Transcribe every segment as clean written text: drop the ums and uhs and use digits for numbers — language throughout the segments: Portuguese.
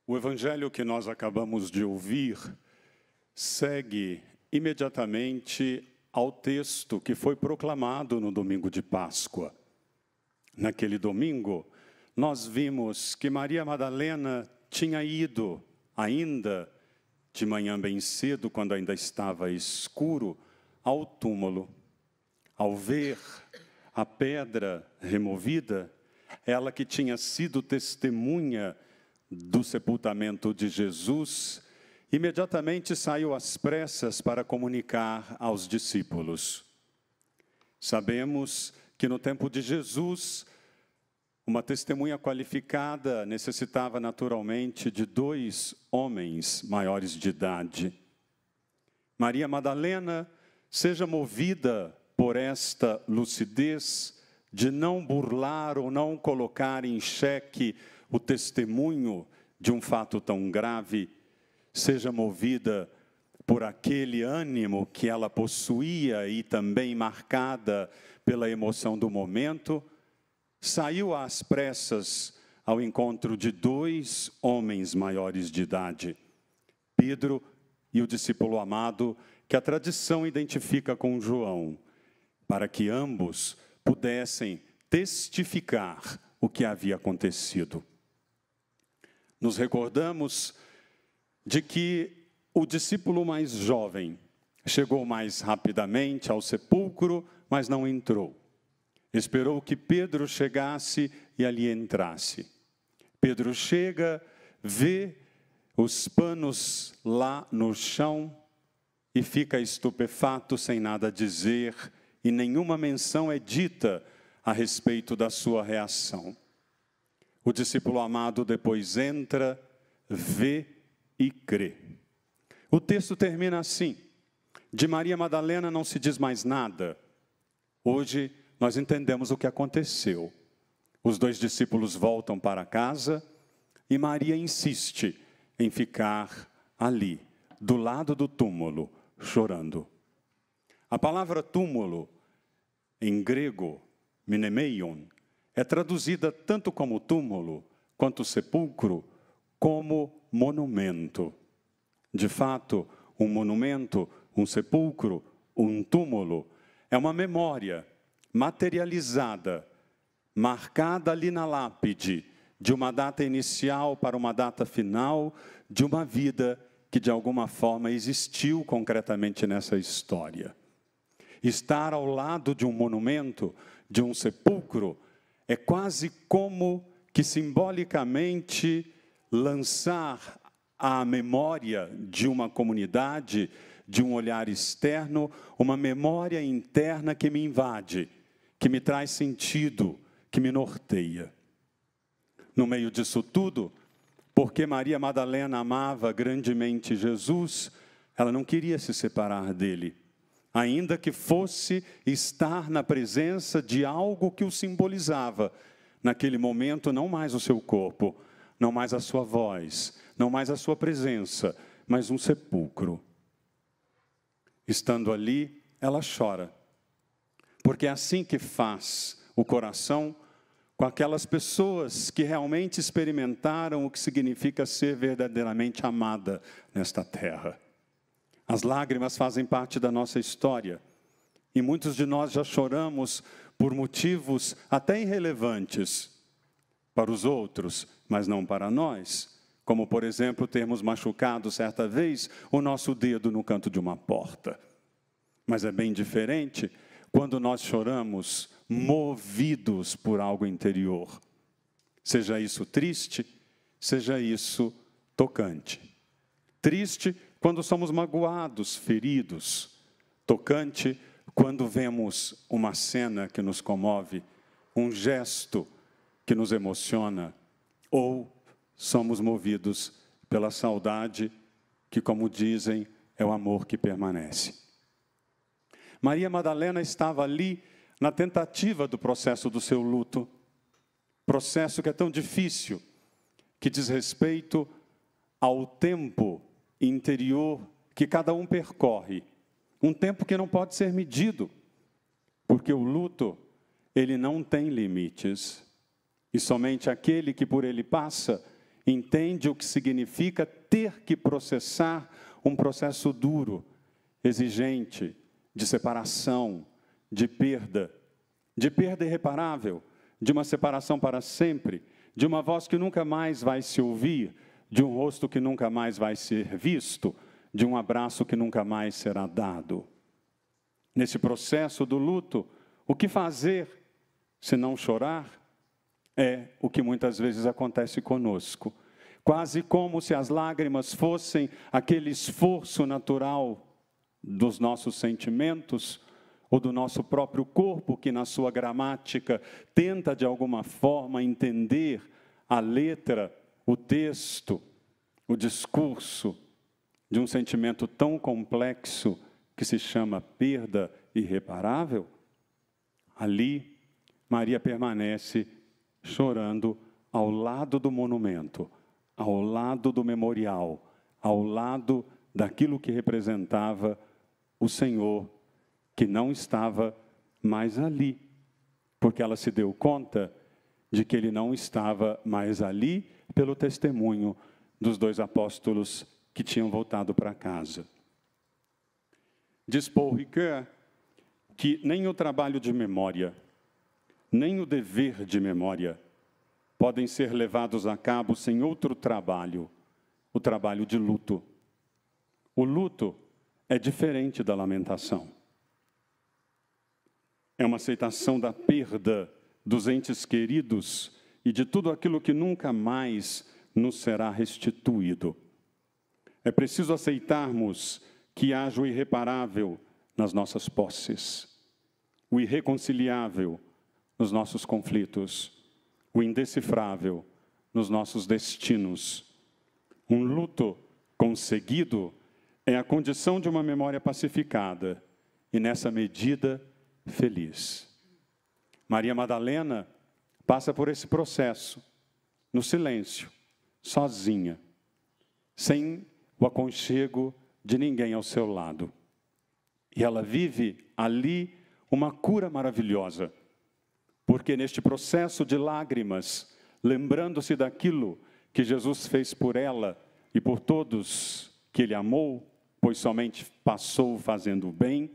O evangelho que nós acabamos de ouvir segue imediatamente ao texto que foi proclamado no domingo de Páscoa. Naquele domingo, nós vimos que Maria Madalena tinha ido, ainda de manhã bem cedo, quando ainda estava escuro, ao túmulo. Ao ver a pedra removida, ela que tinha sido testemunha do sepultamento de Jesus, imediatamente saiu às pressas para comunicar aos discípulos. Sabemos que no tempo de Jesus, uma testemunha qualificada necessitava naturalmente de 2 homens maiores de idade. Maria Madalena, seja movida por esta lucidez de não burlar ou não colocar em xeque o testemunho de um fato tão grave, seja movida por aquele ânimo que ela possuía e também marcada pela emoção do momento, saiu às pressas ao encontro de 2 homens maiores de idade, Pedro e o discípulo amado, que a tradição identifica com João, para que ambos pudessem testificar o que havia acontecido. Nos recordamos de que o discípulo mais jovem chegou mais rapidamente ao sepulcro, mas não entrou. Esperou que Pedro chegasse e ali entrasse. Pedro chega, vê os panos lá no chão e fica estupefato, sem nada dizer, e nenhuma menção é dita a respeito da sua reação. O discípulo amado depois entra, vê e crê. O texto termina assim: de Maria Madalena não se diz mais nada. Hoje nós entendemos o que aconteceu. Os 2 discípulos voltam para casa e Maria insiste em ficar ali, do lado do túmulo, chorando. A palavra túmulo, em grego, mnemeion, é traduzida tanto como túmulo, quanto sepulcro, como monumento. De fato, um monumento, um sepulcro, um túmulo, é uma memória materializada, marcada ali na lápide, de uma data inicial para uma data final, de uma vida que de alguma forma existiu concretamente nessa história. Estar ao lado de um monumento, de um sepulcro, é quase como que simbolicamente lançar à memória de uma comunidade, de um olhar externo, uma memória interna que me invade, que me traz sentido, que me norteia. No meio disso tudo, porque Maria Madalena amava grandemente Jesus, ela não queria se separar dele, ainda que fosse estar na presença de algo que o simbolizava. Naquele momento, não mais o seu corpo, não mais a sua voz, não mais a sua presença, mas um sepulcro. Estando ali, ela chora, porque é assim que faz o coração com aquelas pessoas que realmente experimentaram o que significa ser verdadeiramente amada nesta terra. As lágrimas fazem parte da nossa história, e muitos de nós já choramos por motivos até irrelevantes para os outros, mas não para nós, como, por exemplo, termos machucado certa vez o nosso dedo no canto de uma porta. Mas é bem diferente quando nós choramos movidos por algo interior. Seja isso triste, seja isso tocante. Triste quando somos magoados, feridos. Tocante quando vemos uma cena que nos comove, um gesto que nos emociona, ou somos movidos pela saudade, que, como dizem, é o amor que permanece. Maria Madalena estava ali na tentativa do processo do seu luto, processo que é tão difícil, que diz respeito ao tempo interior que cada um percorre, um tempo que não pode ser medido, porque o luto, ele não tem limites, e somente aquele que por ele passa entende o que significa ter que processar um processo duro, exigente, de separação, de perda irreparável, de uma separação para sempre, de uma voz que nunca mais vai se ouvir, de um rosto que nunca mais vai ser visto, de um abraço que nunca mais será dado. Nesse processo do luto, o que fazer se não chorar? É o que muitas vezes acontece conosco. Quase como se as lágrimas fossem aquele esforço natural dos nossos sentimentos ou do nosso próprio corpo, que na sua gramática tenta de alguma forma entender a letra, o texto, o discurso de um sentimento tão complexo que se chama perda irreparável. Ali, Maria permanece chorando ao lado do monumento, ao lado do memorial, ao lado daquilo que representava o Senhor, que não estava mais ali, porque ela se deu conta de que ele não estava mais ali pelo testemunho dos 2 apóstolos que tinham voltado para casa. Diz Paul Ricoeur que nem o trabalho de memória, nem o dever de memória podem ser levados a cabo sem outro trabalho, o trabalho de luto. O luto é diferente da lamentação. É uma aceitação da perda dos entes queridos e de tudo aquilo que nunca mais nos será restituído. É preciso aceitarmos que haja o irreparável nas nossas posses, o irreconciliável nos nossos conflitos, o indecifrável nos nossos destinos. Um luto conseguido é a condição de uma memória pacificada e, nessa medida, feliz. Maria Madalena passa por esse processo, no silêncio, sozinha, sem o aconchego de ninguém ao seu lado. E ela vive ali uma cura maravilhosa, porque neste processo de lágrimas, lembrando-se daquilo que Jesus fez por ela e por todos que ele amou, pois somente passou fazendo o bem,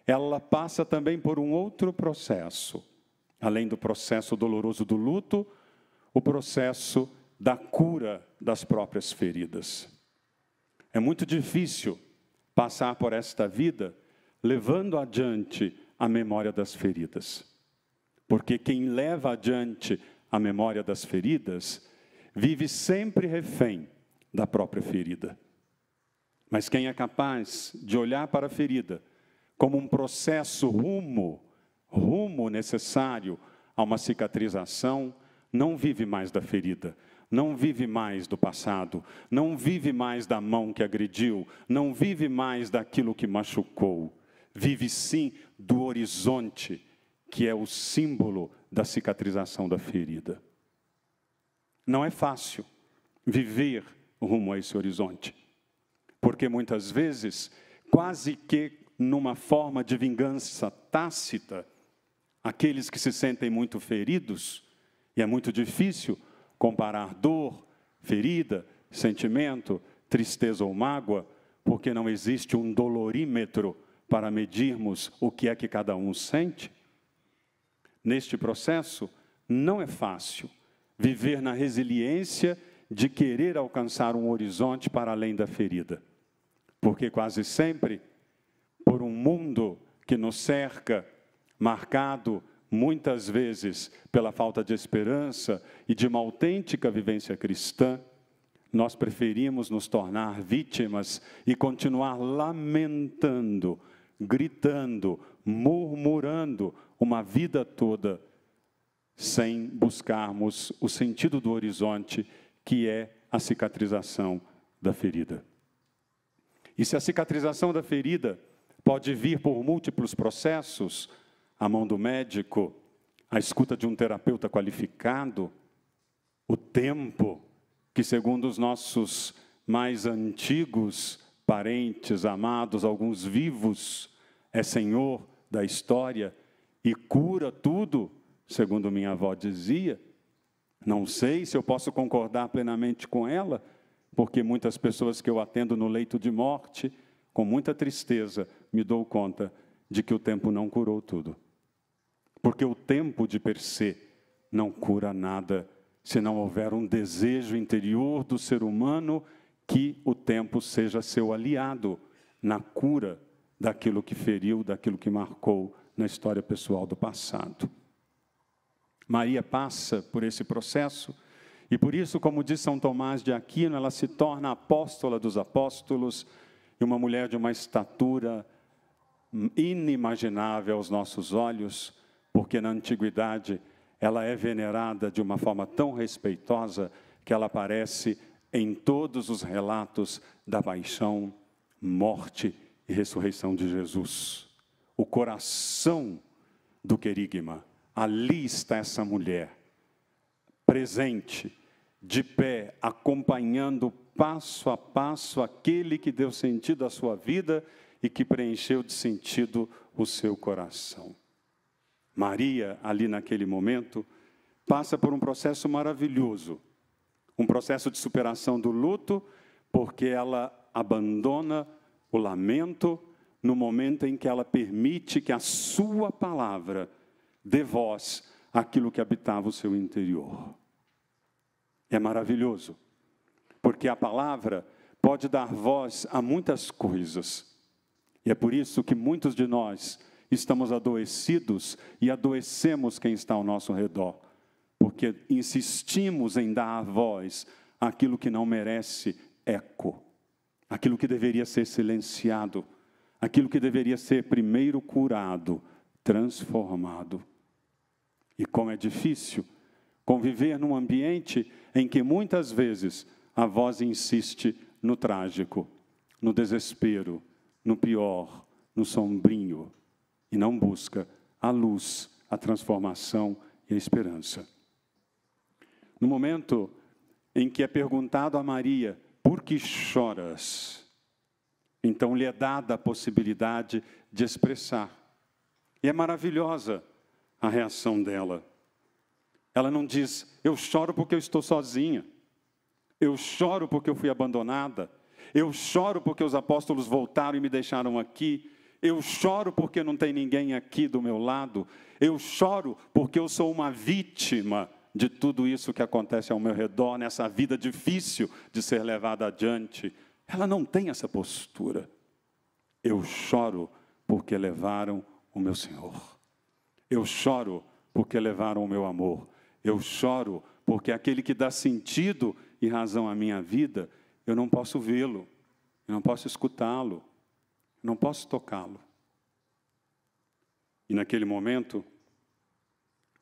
ela passa também por um outro processo, além do processo doloroso do luto, o processo da cura das próprias feridas. É muito difícil passar por esta vida levando adiante a memória das feridas, porque quem leva adiante a memória das feridas vive sempre refém da própria ferida. Mas quem é capaz de olhar para a ferida como um processo rumo necessário a uma cicatrização, não vive mais da ferida, não vive mais do passado, não vive mais da mão que agrediu, não vive mais daquilo que machucou. Vive sim do horizonte, que é o símbolo da cicatrização da ferida. Não é fácil viver rumo a esse horizonte, porque muitas vezes, quase que numa forma de vingança tácita, aqueles que se sentem muito feridos, e é muito difícil comparar dor, ferida, sentimento, tristeza ou mágoa, porque não existe um dolorímetro para medirmos o que é que cada um sente. Neste processo, não é fácil viver na resiliência de querer alcançar um horizonte para além da ferida, porque quase sempre, por um mundo que nos cerca, marcado muitas vezes pela falta de esperança e de uma autêntica vivência cristã, nós preferimos nos tornar vítimas e continuar lamentando, gritando, murmurando uma vida toda, sem buscarmos o sentido do horizonte, que é a cicatrização da ferida. E se a cicatrização da ferida pode vir por múltiplos processos, a mão do médico, a escuta de um terapeuta qualificado, o tempo, que segundo os nossos mais antigos parentes, amados, alguns vivos, é Senhor da história e cura tudo, segundo minha avó dizia, Não sei se eu posso concordar plenamente com ela, porque muitas pessoas que eu atendo no leito de morte, com muita tristeza, me dou conta de que o tempo não curou tudo. Porque o tempo de per se não cura nada, se não houver um desejo interior do ser humano que o tempo seja seu aliado na cura daquilo que feriu, daquilo que marcou na história pessoal do passado. Maria passa por esse processo e por isso, como diz São Tomás de Aquino, ela se torna apóstola dos apóstolos e uma mulher de uma estatura inimaginável aos nossos olhos, porque na antiguidade ela é venerada de uma forma tão respeitosa que ela aparece em todos os relatos da paixão, morte e ressurreição de Jesus. O coração do querigma, ali está essa mulher, presente, de pé, acompanhando passo a passo aquele que deu sentido à sua vida e que preencheu de sentido o seu coração. Maria, ali naquele momento, passa por um processo maravilhoso, um processo de superação do luto, porque ela abandona o lamento no momento em que ela permite que a sua palavra dê voz àquilo que habitava o seu interior. É maravilhoso, porque a palavra pode dar voz a muitas coisas. E é por isso que muitos de nós estamos adoecidos e adoecemos quem está ao nosso redor, porque insistimos em dar voz àquilo que não merece eco, aquilo que deveria ser silenciado, aquilo que deveria ser primeiro curado, transformado. E como é difícil conviver num ambiente em que muitas vezes a voz insiste no trágico, no desespero, no pior, no sombrio, e não busca a luz, a transformação e a esperança. No momento em que é perguntado a Maria, por que choras? Então lhe é dada a possibilidade de expressar. E é maravilhosa a reação dela. Ela não diz, eu choro porque eu estou sozinha. Eu choro porque eu fui abandonada. Eu choro porque os apóstolos voltaram e me deixaram aqui. Eu choro porque não tem ninguém aqui do meu lado. Eu choro porque eu sou uma vítima de tudo isso que acontece ao meu redor, nessa vida difícil de ser levada adiante. Ela não tem essa postura. Eu choro porque levaram o meu Senhor. Eu choro porque levaram o meu amor. Eu choro porque aquele que dá sentido e razão à minha vida, eu não posso vê-lo, eu não posso escutá-lo, eu não posso tocá-lo. E naquele momento,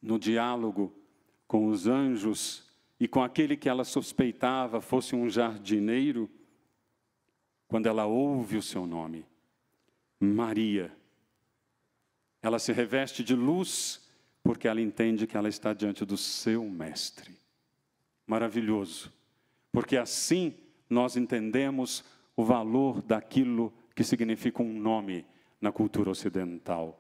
no diálogo com os anjos e com aquele que ela suspeitava fosse um jardineiro, quando ela ouve o seu nome, Maria, ela se reveste de luz, porque ela entende que ela está diante do seu mestre. Maravilhoso, porque assim nós entendemos o valor daquilo que significa um nome na cultura ocidental.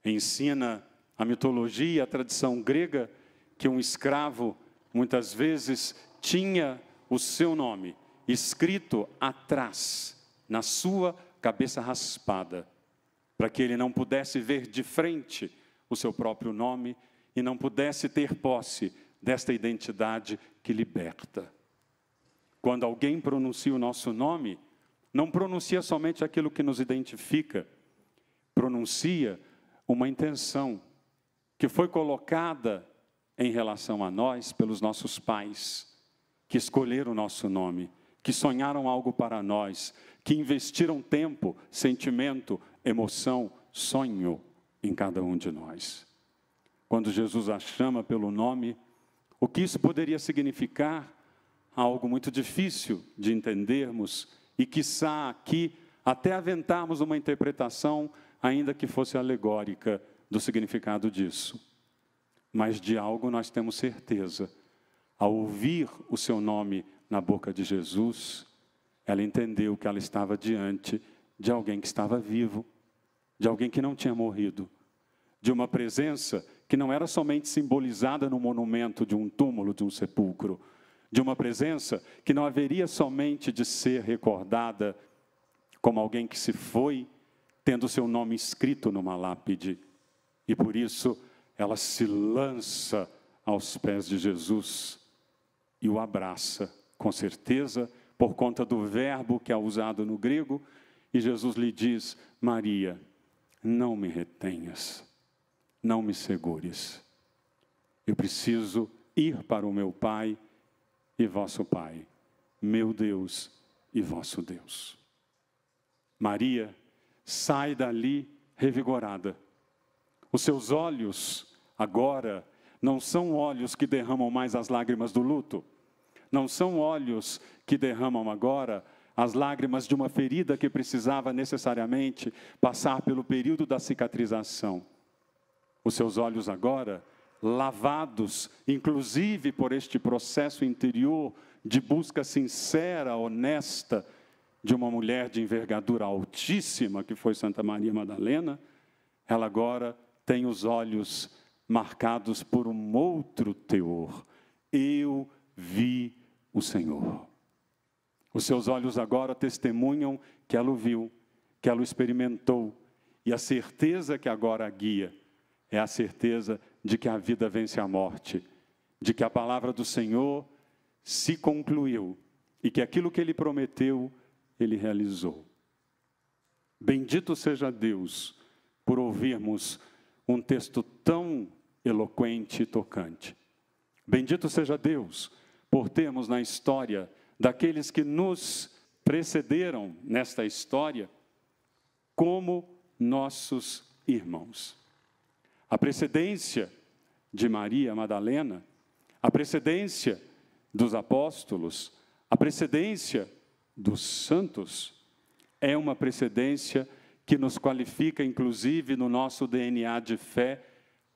Ensina a mitologia, a tradição grega, que um escravo, muitas vezes, tinha o seu nome escrito atrás, na sua cabeça raspada, para que ele não pudesse ver de frente o seu próprio nome e não pudesse ter posse desta identidade que liberta. Quando alguém pronuncia o nosso nome, não pronuncia somente aquilo que nos identifica, pronuncia uma intenção que foi colocada em relação a nós pelos nossos pais, que escolheram o nosso nome, que sonharam algo para nós, que investiram tempo, sentimento, emoção, sonho em cada um de nós. Quando Jesus a chama pelo nome, o que isso poderia significar? Algo muito difícil de entendermos e, quiçá, aqui, até aventarmos uma interpretação, ainda que fosse alegórica, do significado disso. Mas de algo nós temos certeza. Ao ouvir o seu nome na boca de Jesus, ela entendeu que ela estava diante de alguém que estava vivo, de alguém que não tinha morrido, de uma presença que não era somente simbolizada no monumento de um túmulo, de um sepulcro, de uma presença que não haveria somente de ser recordada como alguém que se foi, tendo seu nome escrito numa lápide. E por isso ela se lança aos pés de Jesus e o abraça, com certeza, por conta do verbo que é usado no grego, e Jesus lhe diz: Maria, não me retenhas, não me segures. Eu preciso ir para o meu Pai e vosso Pai, meu Deus e vosso Deus. Maria sai dali revigorada. Os seus olhos agora não são olhos que derramam mais as lágrimas do luto, não são olhos que derramam agora as lágrimas de uma ferida que precisava necessariamente passar pelo período da cicatrização. Os seus olhos agora, lavados, inclusive por este processo interior de busca sincera, honesta, de uma mulher de envergadura altíssima, que foi Santa Maria Madalena, ela agora tem os olhos marcados por um outro teor. Eu vi o Senhor. Os seus olhos agora testemunham que ela o viu, que ela o experimentou, e a certeza que agora a guia é a certeza de que a vida vence a morte, de que a palavra do Senhor se concluiu e que aquilo que Ele prometeu, Ele realizou. Bendito seja Deus por ouvirmos um texto tão eloquente e tocante. Bendito seja Deus por termos na história daqueles que nos precederam nesta história como nossos irmãos. A precedência de Maria Madalena, a precedência dos apóstolos, a precedência dos santos, é uma precedência que nos qualifica, inclusive, no nosso DNA de fé,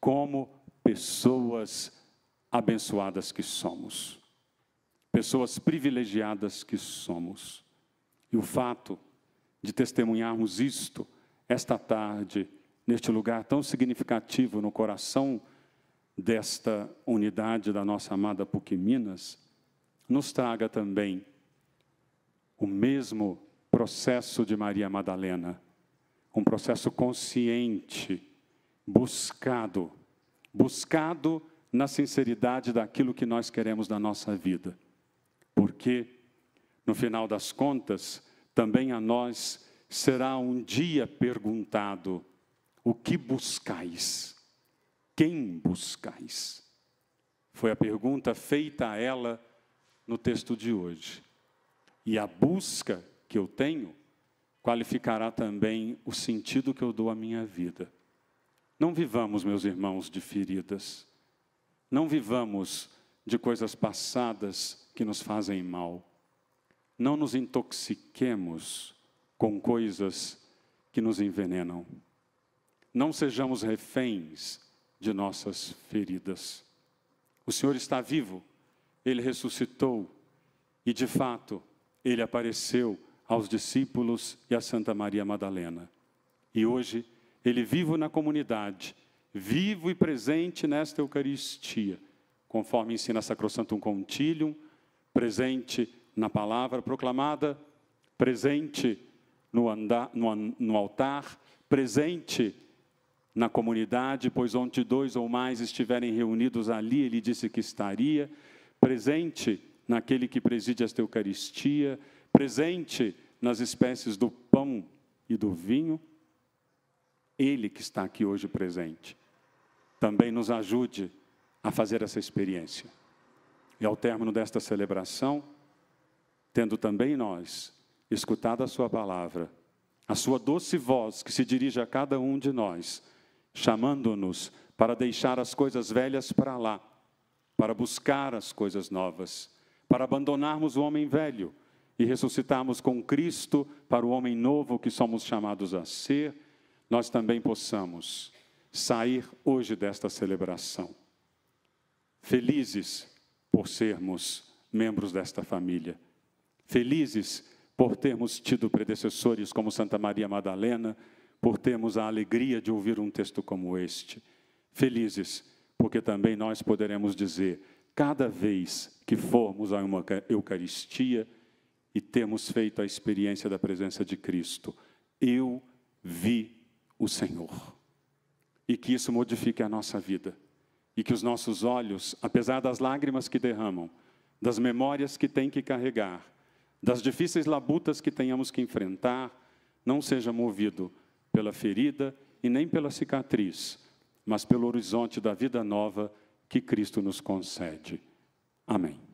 como pessoas abençoadas que somos. Pessoas privilegiadas que somos. E o fato de testemunharmos isto, esta tarde, neste lugar tão significativo no coração desta unidade da nossa amada PUC Minas, nos traga também o mesmo processo de Maria Madalena, um processo consciente, buscado na sinceridade daquilo que nós queremos da nossa vida. Porque, no final das contas, também a nós será um dia perguntado: o que buscais? Quem buscais? Foi a pergunta feita a ela no texto de hoje. E a busca que eu tenho qualificará também o sentido que eu dou à minha vida. Não vivamos, meus irmãos, de feridas. Não vivamos de coisas passadas que nos fazem mal. Não nos intoxiquemos com coisas que nos envenenam. Não sejamos reféns de nossas feridas. O Senhor está vivo, Ele ressuscitou e, de fato, Ele apareceu aos discípulos e a Santa Maria Madalena. E hoje, Ele vivo na comunidade, vivo e presente nesta Eucaristia, conforme ensina Sacrosanctum Concilium, presente na palavra proclamada, presente no altar, presente na comunidade, pois onde 2 ou mais estiverem reunidos ali, Ele disse que estaria, presente naquele que preside esta Eucaristia, presente nas espécies do pão e do vinho. Ele que está aqui hoje presente, também nos ajude a fazer essa experiência. E ao término desta celebração, tendo também nós escutado a sua palavra, a sua doce voz que se dirige a cada um de nós, chamando-nos para deixar as coisas velhas para lá, para buscar as coisas novas, para abandonarmos o homem velho e ressuscitarmos com Cristo para o homem novo que somos chamados a ser, nós também possamos sair hoje desta celebração felizes por sermos membros desta família, felizes por termos tido predecessores como Santa Maria Madalena, por termos a alegria de ouvir um texto como este, Felizes, porque também nós poderemos dizer, cada vez que formos a uma Eucaristia e temos feito a experiência da presença de Cristo, eu vi o Senhor. E que isso modifique a nossa vida. E que os nossos olhos, apesar das lágrimas que derramam, das memórias que tem que carregar, das difíceis labutas que tenhamos que enfrentar, não seja movido pela ferida e nem pela cicatriz, mas pelo horizonte da vida nova que Cristo nos concede. Amém.